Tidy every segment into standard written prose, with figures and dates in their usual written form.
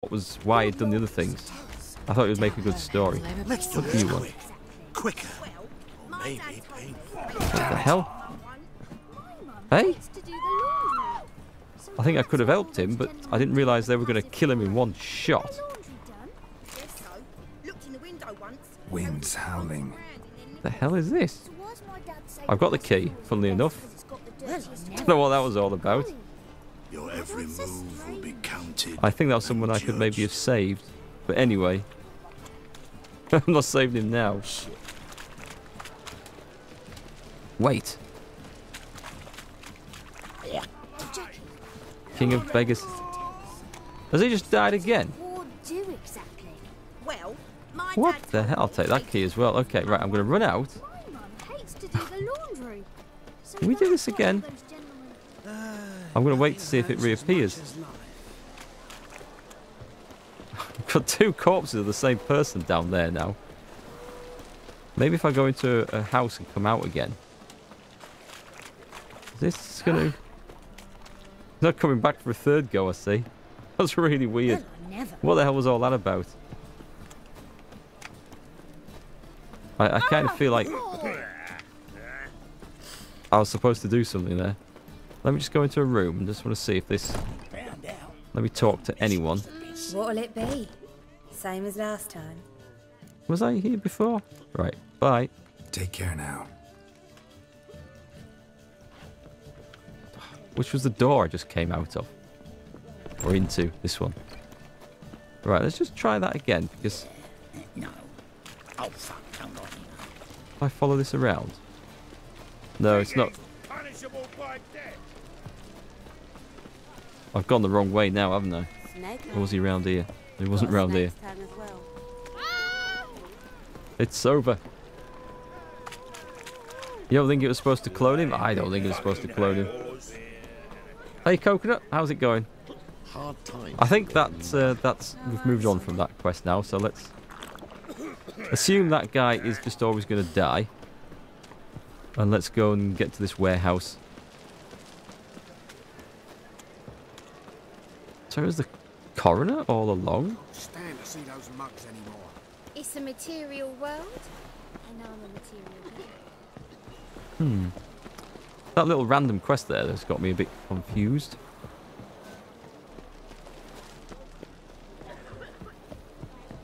what was why he'd done the other things. I thought it would make a good story. Let's do What do you this want? quicker. Or maybe painful. What the hell? Hey? I think I could have helped him, but I didn't realise they were going to kill him in one shot. Wind's howling. The hell is this? I've got the key, funnily enough. I don't know what that was all about. Your every move will be counted. I think that was someone I could maybe have saved. But anyway. I'm not saving him now. Wait. King of Beggars. Has he just died again? What the hell? I'll take that key as well. Okay, right, I'm going to run out. Can we do this again? I'm going to wait to see if it reappears. I've got two corpses of the same person down there now. Maybe if I go into a house and come out again. Is this going to... Not coming back for a third go, I see. That's really weird. What the hell was all that about? I kind of feel like I was supposed to do something there. Let me just go into a room and just want to see if this... Let me talk to anyone. What'll it be? Same as last time. Was I here before? Right, bye. Take care now. Which was the door I just came out of? Or into, this one. Right, let's just try that again, because... No. Oh, fuck. If I follow this around... No, it's not... I've gone the wrong way now, haven't I? Or was he round here? He wasn't round here. It's over. You don't think it was supposed to clone him? I don't think it was supposed to clone him. Hey, Coconut, how's it going? I think that's we've moved on from that quest now, so let's assume that guy is just always going to die. And let's go and get to this warehouse. So is the coroner all along? Stand to see those mugs anymore. It's a material world, and I'm a material being. That little random quest there has got me a bit confused.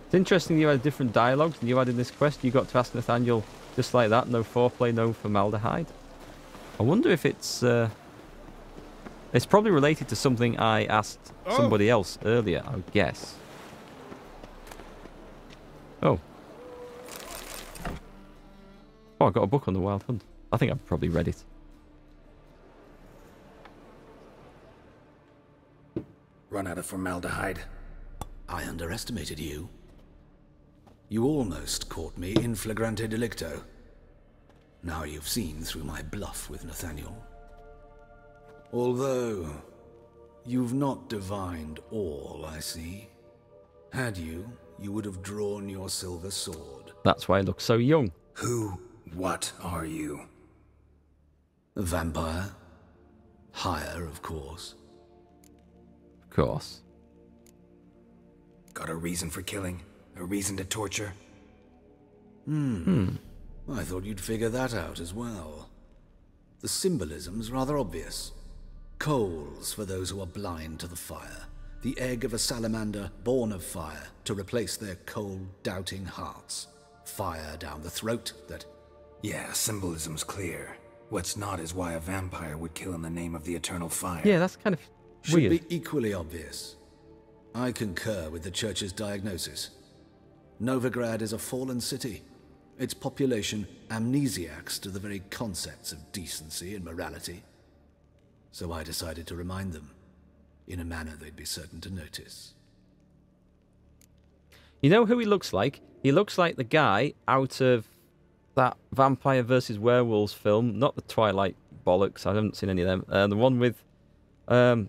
It's interesting you had different dialogues than you had in this quest. You got to ask Nathaniel just like that, no foreplay, no formaldehyde. I wonder if it's probably related to something I asked somebody else earlier, I would guess. Oh. Oh, I got a book on the Wild Hunt. I think I've probably read it. Run out of formaldehyde. I underestimated you. You almost caught me in flagrante delicto. Now you've seen through my bluff with Nathaniel. Although, you've not divined all, I see. Had you, you would have drawn your silver sword. That's why I look so young. What are you? A vampire. Higher, of course. Of course. Got a reason for killing? A reason to torture? I thought you'd figure that out as well. The symbolism's rather obvious. Coals for those who are blind to the fire. The egg of a salamander born of fire to replace their cold, doubting hearts. Fire down the throat that... Yeah, symbolism's clear. What's not is why a vampire would kill in the name of the eternal fire. Yeah, that's kind of weird. Should be equally obvious. I concur with the Church's diagnosis. Novigrad is a fallen city. Its population amnesiacs to the very concepts of decency and morality. So I decided to remind them, in a manner they'd be certain to notice. You know who he looks like? He looks like the guy out of that Vampire versus Werewolves film. Not the Twilight bollocks, I haven't seen any of them. The one with... Bill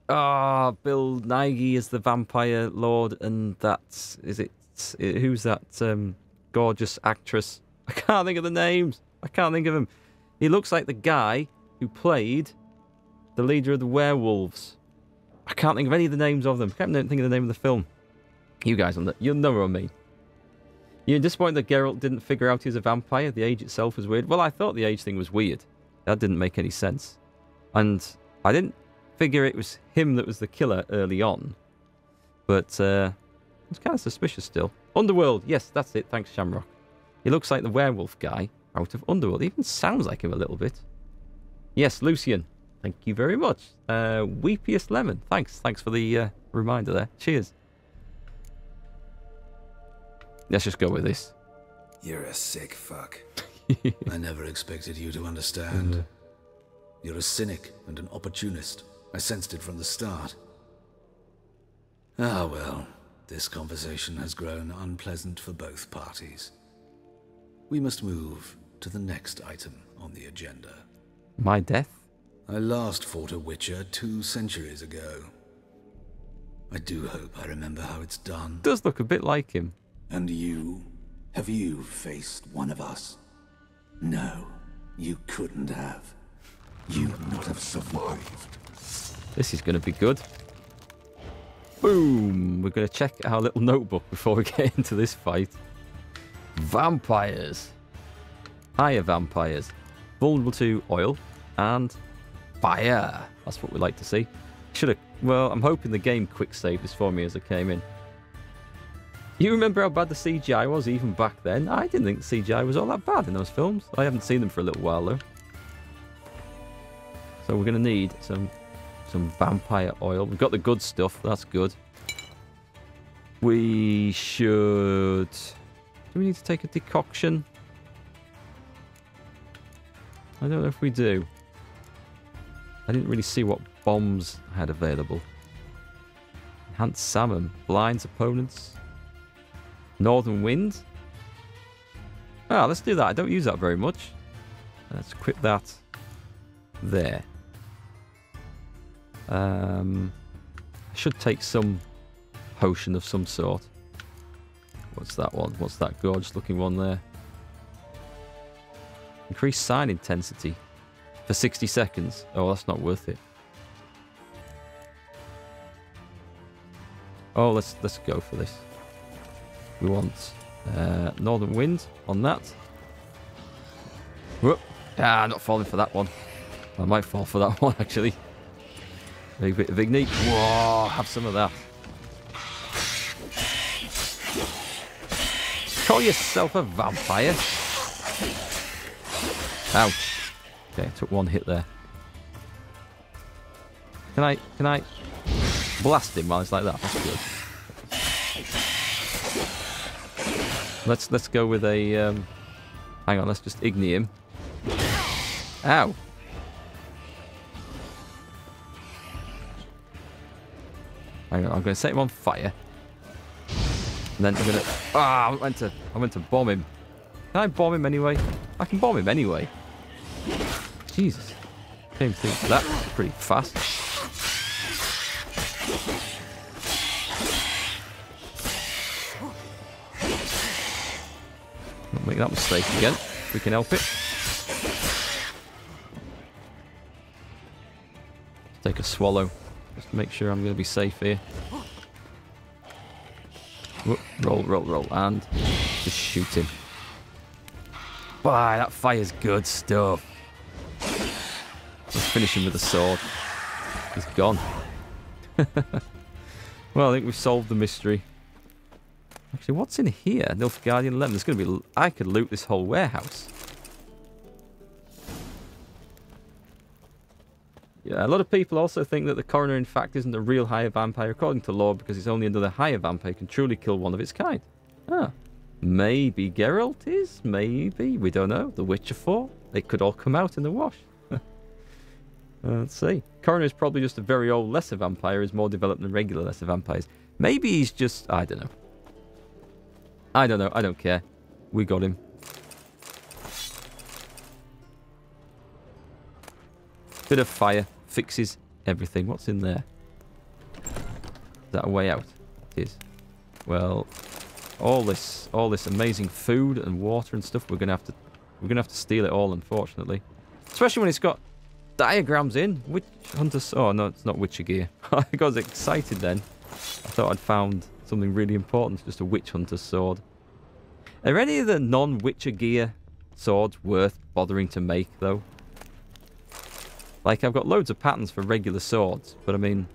Nighy is the vampire lord, and that's... Who's that gorgeous actress? I can't think of the names. I can't think of him. He looks like the guy who played the leader of the werewolves. I can't think of any of the names of them. I can't think of the name of the film. You guys, you'll know what I mean. You're disappointed that Geralt didn't figure out he was a vampire? The age itself was weird. Well, I thought the age thing was weird. That didn't make any sense. And I didn't figure it was him that was the killer early on. But it's kind of suspicious still. Underworld. Yes, that's it. Thanks, Shamrock. He looks like the werewolf guy out of Underworld. He even sounds like him a little bit. Yes, Lucian. Thank you very much. Weepiest Lemon. Thanks. Thanks for the reminder there. Cheers. Let's just go with this. You're a sick fuck. I never expected you to understand. You're a cynic and an opportunist. I sensed it from the start. Ah, well, this conversation has grown unpleasant for both parties. We must move to the next item on the agenda. My death? I last fought a Witcher 2 centuries ago. I do hope I remember how it's done. Does look a bit like him. And you? Have you faced one of us? No, you couldn't have. You would not have survived. This is going to be good. Boom! We're going to check our little notebook before we get into this fight. Vampires. Higher vampires. Vulnerable to oil and fire. That's what we like to see. Should have. Well, I'm hoping the game quick saved this for me as I came in. You remember how bad the CGI was even back then? I didn't think the CGI was all that bad in those films. I haven't seen them for a little while though. So we're going to need some vampire oil. We've got the good stuff. That's good. We should... Do we need to take a decoction? I don't know if we do. I didn't really see what bombs I had available. Enhanced salmon. Blinds opponents. Northern wind. Ah, let's do that. I don't use that very much. Let's equip that there. I should take some potion of some sort. What's that one? What's that gorgeous looking one there? Increase sign intensity for 60 seconds. Oh, that's not worth it. Oh, let's go for this. We want Northern Wind on that. Whoop. Ah, not falling for that one. I might fall for that one, actually. Maybe a bit of Ignite. Whoa, have some of that. Call yourself a vampire. Ouch. Okay, I took one hit there. Can I blast him while it's like that? That's good. Let's go with a hang on, let's just ignite him. Ow. Hang on, I'm gonna set him on fire. And then I'm gonna I went to bomb him. Can I bomb him anyway? I can bomb him anyway. Jesus. Came through that pretty fast. Don't make that mistake again, if we can help it. Take a swallow, just to make sure I'm going to be safe here. Whoop, roll, and just shoot him. Wow, that fire's good stuff. Let's finish him with a sword. He's gone. Well, I think we've solved the mystery. Actually, what's in here? Nilfgaardian lemon. There's going to be... I could loot this whole warehouse. Yeah, a lot of people also think that the coroner, in fact, isn't a real higher vampire according to lore because it's only another higher vampire can truly kill one of its kind. Ah. Maybe Geralt is. Maybe. We don't know. The Witcher 4. They could all come out in the wash. Let's see. Coroner is probably just a very old lesser vampire. Is more developed than regular lesser vampires. Maybe he's just... I don't know. I don't know. I don't care. We got him. Bit of fire fixes everything. What's in there? Is that a way out? It is. Well, all this amazing food and water and stuff. We're gonna have to steal it all, unfortunately. Especially when it's got diagrams in. Witch Hunter. Oh no, it's not Witcher gear. I got excited then. I thought I'd found Something really important, just a witch hunter's sword. Are any of the non-Witcher gear swords worth bothering to make, though? Like, I've got loads of patterns for regular swords, but I mean,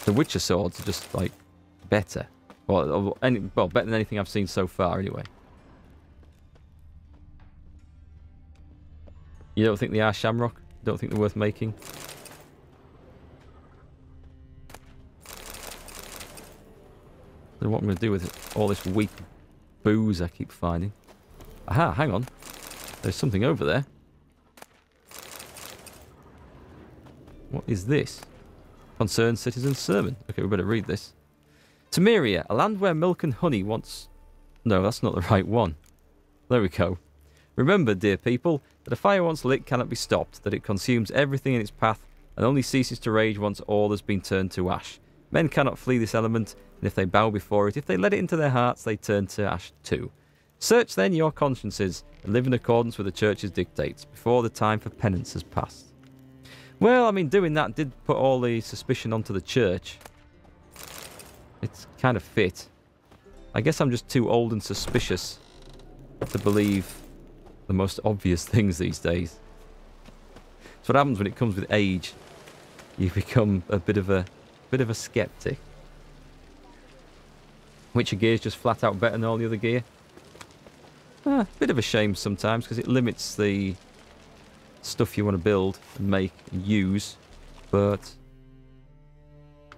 the Witcher swords are just, like, better. Well, better than anything I've seen so far, anyway. You don't think they are Shamrock? Don't think they're worth making? I don't know what I'm going to do with all this weak booze I keep finding. Aha, hang on. There's something over there. What is this? Concerned Citizen's Sermon. Okay, we better read this. Temeria, a land where milk and honey once... No, that's not the right one. There we go. Remember, dear people, that a fire once lit cannot be stopped, that it consumes everything in its path and only ceases to rage once all has been turned to ash. Men cannot flee this element, and if they bow before it, if they let it into their hearts, they turn to ash too. Search then your consciences and live in accordance with the Church's dictates before the time for penance has passed. Well, I mean, doing that did put all the suspicion onto the Church. It's kind of fit. I guess I'm just too old and suspicious to believe the most obvious things these days. That's what happens when it comes with age. You become a bit of a skeptic. Witcher gear is just flat out better than all the other gear. Bit of a shame sometimes because it limits the stuff you want to build and make and use, but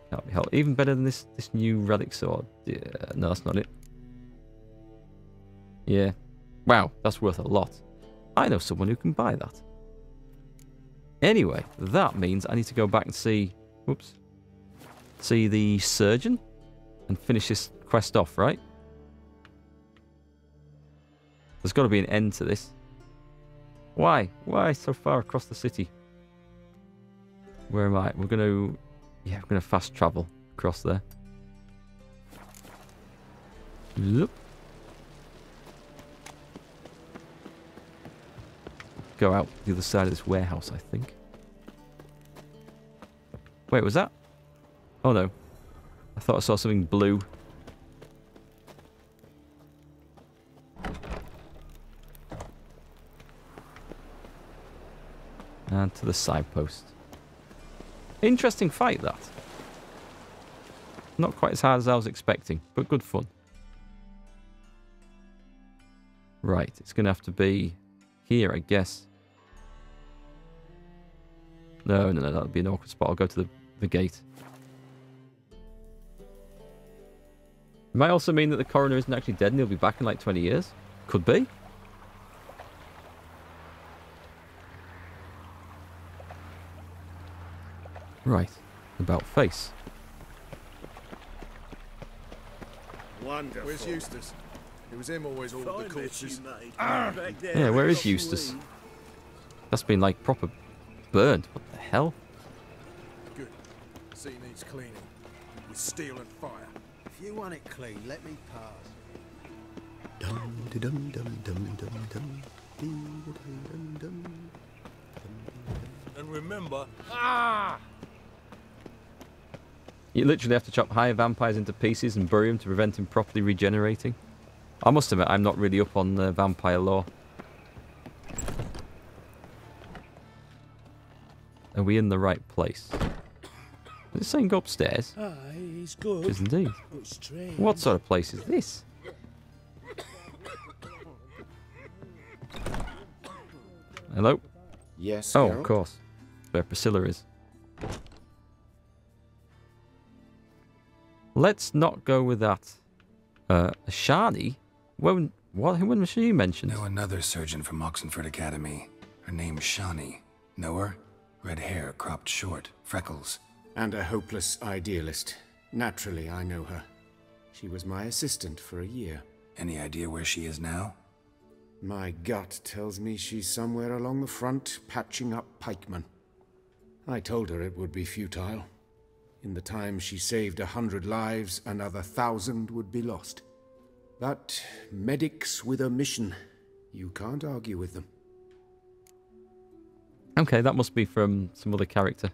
that'll be hell. Even better than this new relic sword. Yeah, no, that's not it. Yeah. Wow, that's worth a lot. I know someone who can buy that. Anyway, that means I need to go back and see... Whoops. See the surgeon and finish this quest off, right? There's got to be an end to this. Why? Why so far across the city? Where am I? We're going to... Yeah, we're going to fast travel across there. Zoop. Go out the other side of this warehouse, I think. Wait, was that? Oh no. I thought I saw something blue. And to the side post. Interesting fight, that. Not quite as hard as I was expecting, but good fun. Right, it's going to have to be here, I guess. No, that would be an awkward spot. I'll go to the gate. It might also mean that the coroner isn't actually dead and he'll be back in like 20 years. Could be. Right. About face. Wonderful. Where's Eustace? It was him always ordered the corpses. Yeah, where is Eustace? That's been like proper burned. What the hell? Good. Scene needs cleaning. With steel and fire. If you want it clean, let me pass. And remember... You literally have to chop higher vampires into pieces and bury them to prevent them properly regenerating. I must admit, I'm not really up on vampire lore. Are we in the right place? Is it saying go upstairs? He's good. It is indeed. What sort of place is this? Hello? Yes, Oh, Carol? of course. Where Priscilla is. Let's not go with that. Shani? When was she mentioned? Know another surgeon from Oxenford Academy. Her name's Shani. Know her? Red hair, cropped short, freckles. And a hopeless idealist. Naturally, I know her. She was my assistant for a year. Any idea where she is now? My gut tells me she's somewhere along the front, patching up pikemen. I told her it would be futile. In the time she saved 100 lives, another 1,000 would be lost. But medics with a mission, you can't argue with them. Okay, that must be from some other character.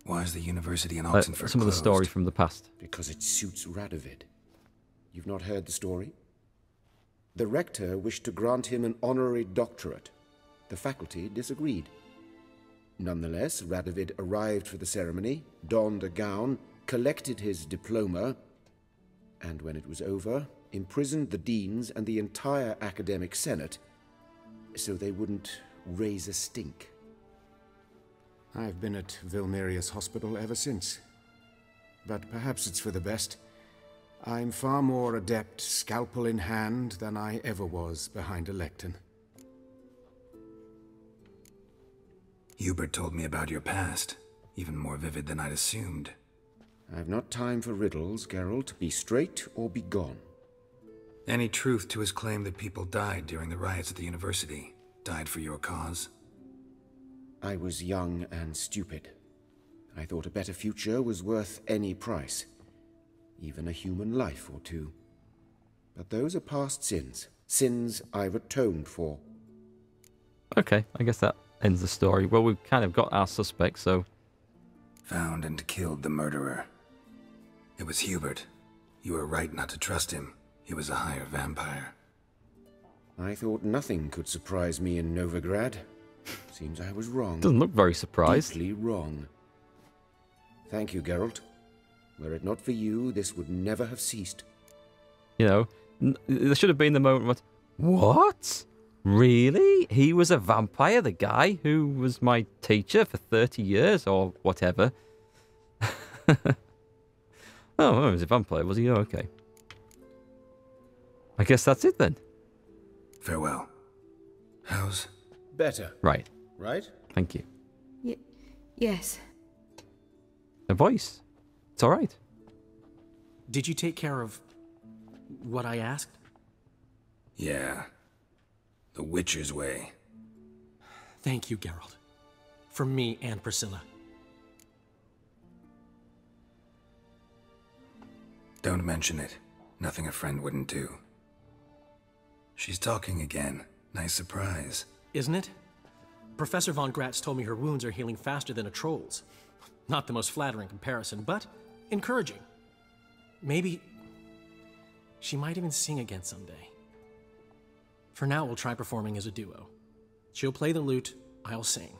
Why is the university in Oxenford some of the closed? story from the past. Because it suits Radovid. You've not heard the story? The rector wished to grant him an honorary doctorate. The faculty disagreed. Nonetheless, Radovid arrived for the ceremony, donned a gown, collected his diploma, and when it was over, imprisoned the deans and the entire academic senate so they wouldn't raise a stink. I've been at Vilmerius Hospital ever since. But perhaps it's for the best. I'm far more adept scalpel in hand than I ever was behind a lectern. Hubert told me about your past, even more vivid than I'd assumed. I've not time for riddles, Geralt. Be straight or be gone. Any truth to his claim that people died during the riots at the university? Died for your cause? I was young and stupid. I thought a better future was worth any price. Even a human life or two. But those are past sins. Sins I've atoned for. Okay, I guess that ends the story. Well, we've kind of got our suspect, so... Found and killed the murderer. It was Hubert. You were right not to trust him. He was a higher vampire. I thought nothing could surprise me in Novigrad. Seems I was wrong. Doesn't look very surprised. Deeply wrong. Thank you, Geralt. Were it not for you, this would never have ceased. You know, there should have been the moment when... What? Really? He was a vampire, the guy who was my teacher for 30 years or whatever. Oh, he was a vampire, was he? Oh, okay. I guess that's it then. Farewell. How's... Better, Right. right? Thank you. Yes. A voice. It's all right. Did you take care of what I asked? Yeah. The Witcher's way. Thank you, Geralt. From me and Priscilla. Don't mention it. Nothing a friend wouldn't do. She's talking again. Nice surprise. Isn't it? Professor von Gratz told me her wounds are healing faster than a troll's. Not the most flattering comparison, but encouraging. Maybe she might even sing again someday. For now, we'll try performing as a duo. She'll play the lute, I'll sing.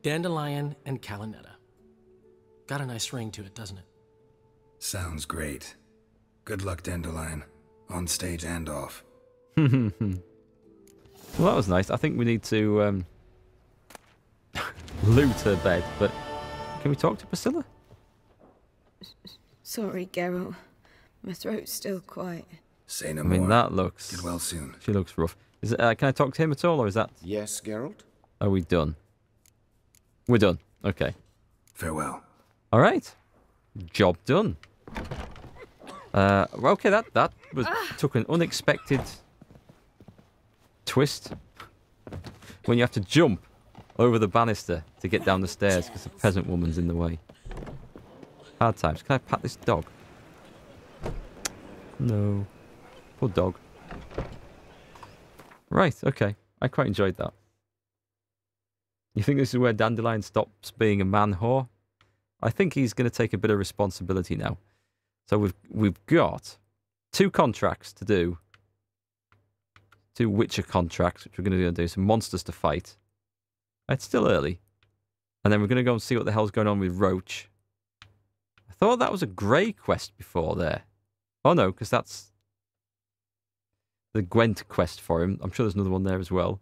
Dandelion and Calinetta. Got a nice ring to it, doesn't it? Sounds great. Good luck, Dandelion. On stage and off. Well, that was nice. I think we need to loot her bed, but can we talk to Priscilla? Sorry, Geralt. My throat's still quite... Say no I more. mean, that looks... Get well soon. She looks rough. Is it, can I talk to him at all, or is that... Yes, Geralt? Are we done? We're done. Okay. Farewell. All right. Job done. Okay, that took an unexpected twist. When you have to jump over the banister to get down the stairs because the peasant woman's in the way. Hard times. Can I pat this dog? No. Poor dog. Right, okay. I quite enjoyed that. You think this is where Dandelion stops being a man whore? I think he's going to take a bit of responsibility now. So we've got 2 contracts to do. 2 Witcher contracts, which we're going to do. Some monsters to fight. It's still early. And then we're going to go and see what the hell's going on with Roach. I thought that was a Grey quest before there. Oh no, because that's the Gwent quest for him. I'm sure there's another one there as well.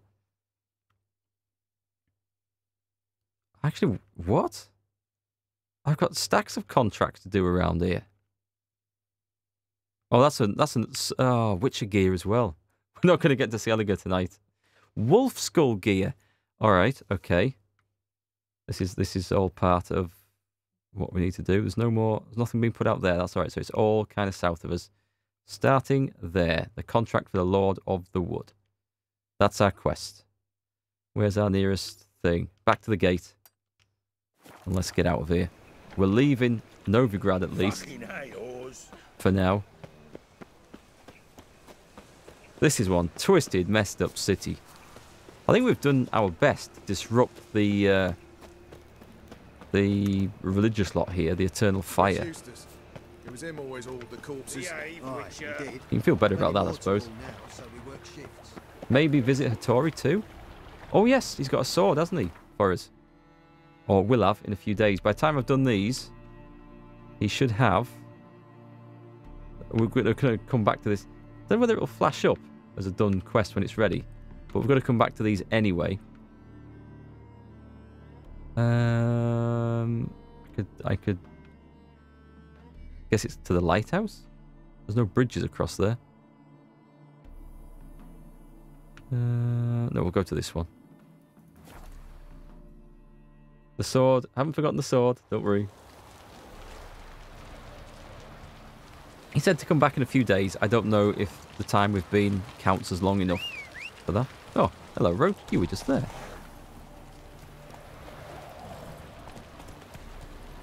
Actually, what? I've got stacks of contracts to do around here. Oh, that's an Witcher gear as well. We're not going to get to Skellige tonight. Wolf skull gear. All right, okay. This is all part of what we need to do. There's nothing being put out there. That's all right. So it's all kind of south of us. Starting there, the contract for the Lord of the Wood. That's our quest. Where's our nearest thing? Back to the gate. And let's get out of here. We're leaving Novigrad at least. For now. This is one twisted, messed up city. I think we've done our best to disrupt the the religious lot here, the eternal fire. Eustace. It was him always hauled the corpses. You can feel better about that, I suppose. Maybe visit Hattori too? Oh yes, he's got a sword, hasn't he, for us? Or will have in a few days. By the time I've done these, he should have... We're going to come back to this. I don't know whether it'll flash up as a done quest when it's ready. But we've got to come back to these anyway. I could... Guess it's to the lighthouse? There's no bridges across there. No, we'll go to this one. The sword. I haven't forgotten the sword. Don't worry. He said to come back in a few days. I don't know if the time we've been counts as long enough for that. Oh, hello, Rogue. You were just there.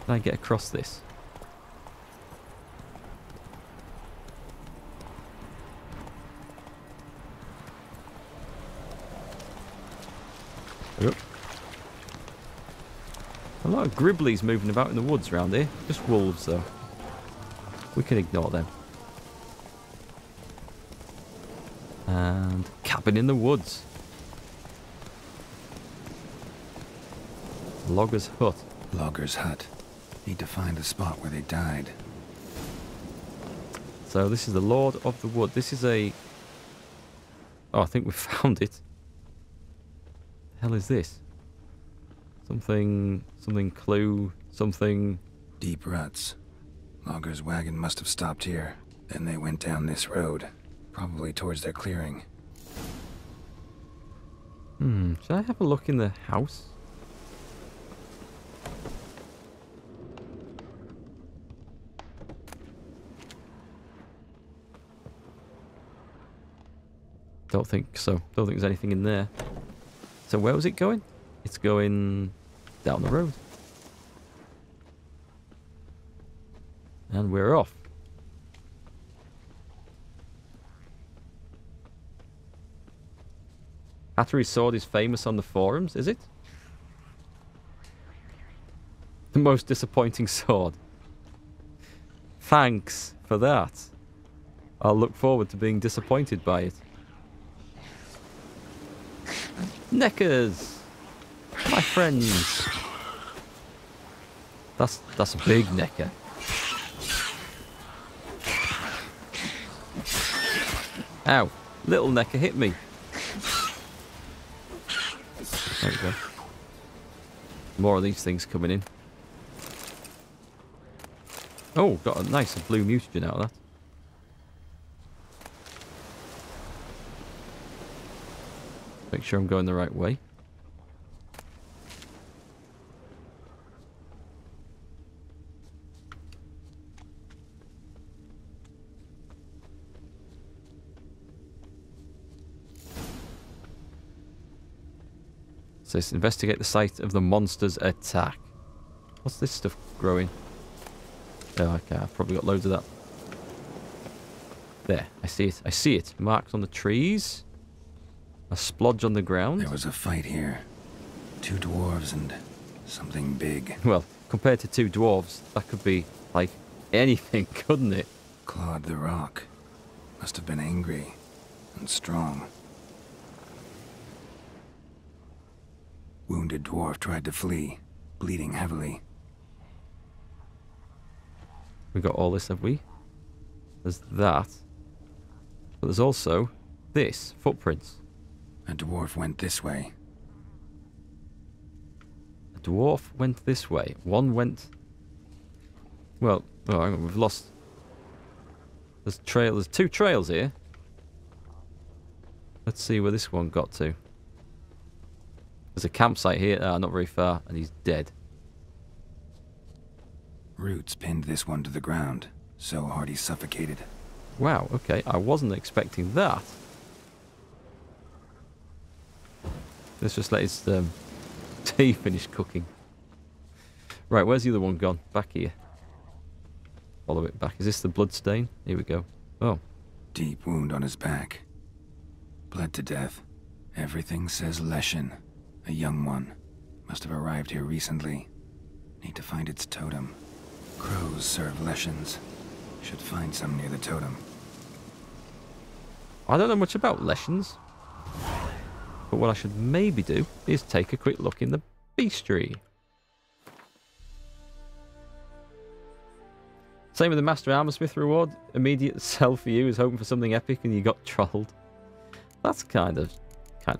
Can I get across this? Yep. A lot of gribblies moving about in the woods around here. Just wolves, though. We can ignore them. And cabin in the woods. Logger's hut. Logger's hut. Need to find the spot where they died. So this is the Lord of the Wood. This is a... Oh, I think we found it. The hell is this? Something clue, something... Deep ruts. Logger's wagon must have stopped here. Then they went down this road. Probably towards their clearing. Should I have a look in the house? Don't think so. Don't think there's anything in there. So where was it going? It's going down the road. And we're off. Hattori's sword is famous on the forums, is it? The most disappointing sword. Thanks for that. I'll look forward to being disappointed by it. Neckers! My friends! That's a big necker. Ow! Little necker hit me. There we go. More of these things coming in. Oh, got a nice blue mutagen out of that. Make sure I'm going the right way. So let's investigate the site of the monster's attack. What's this stuff growing? Oh, okay, I've probably got loads of that. There, I see it. I see it. Marks on the trees. A splodge on the ground. There was a fight here. 2 dwarves and something big. Well, compared to 2 dwarves, that could be, like, anything, couldn't it? Clawed the rock. Must have been angry and strong. Wounded dwarf tried to flee, bleeding heavily. We got all this, have we? There's that. But there's also this, footprints. A dwarf went this way. A dwarf went this way. One went... Well, oh, hang on, we've lost... There's 2 trails here. Let's see where this one got to. There's a campsite here, not very far, and he's dead. Roots pinned this one to the ground, so hard he suffocated. Wow, okay, I wasn't expecting that. Let's just let his tea finish cooking. Right, where's the other one gone? Back here. Follow it back. Is this the blood stain? Here we go. Oh. Deep wound on his back. Bled to death. Everything says Leshen. A young one. Must have arrived here recently. Need to find its totem. Crows serve leshens. Should find some near the totem. I don't know much about leshens. But what I should maybe do is take a quick look in the bestiary. Same with the Master Armorsmith reward. Immediate sell for you is hoping for something epic and you got trolled. That's kind of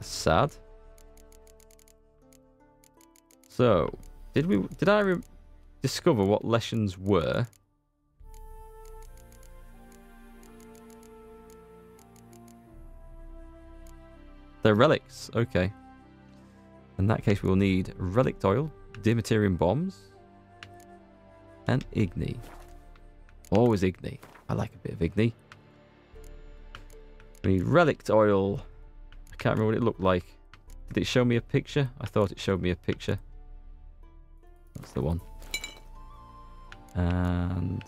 sad. So, did I discover what leshens were? They're relics. Okay. In that case, we will need relic oil, Dimaterium bombs, and Igni. Always Igni. I like a bit of Igni. We need relic oil. I can't remember what it looked like. Did it show me a picture? I thought it showed me a picture. That's the one. And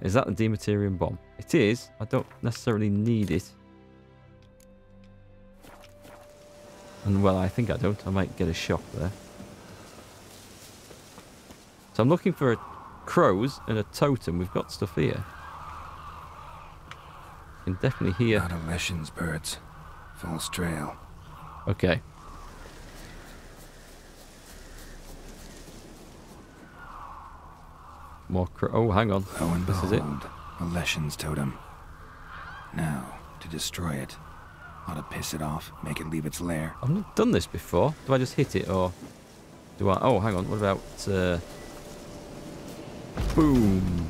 is that the Dimaterium bomb? It is. I don't necessarily need it. And well, I think I don't. I might get a shock there. So I'm looking for crows and a totem. We've got stuff here. You can definitely hear. Not a leshens birds. False trail. Okay. More crow. Oh, hang on. Lo and this is it. behold, a leshens totem. Now, to destroy it. Ought to piss it off, make it leave its lair. I've not done this before. Do I just hit it or do I? Oh, hang on. What about boom?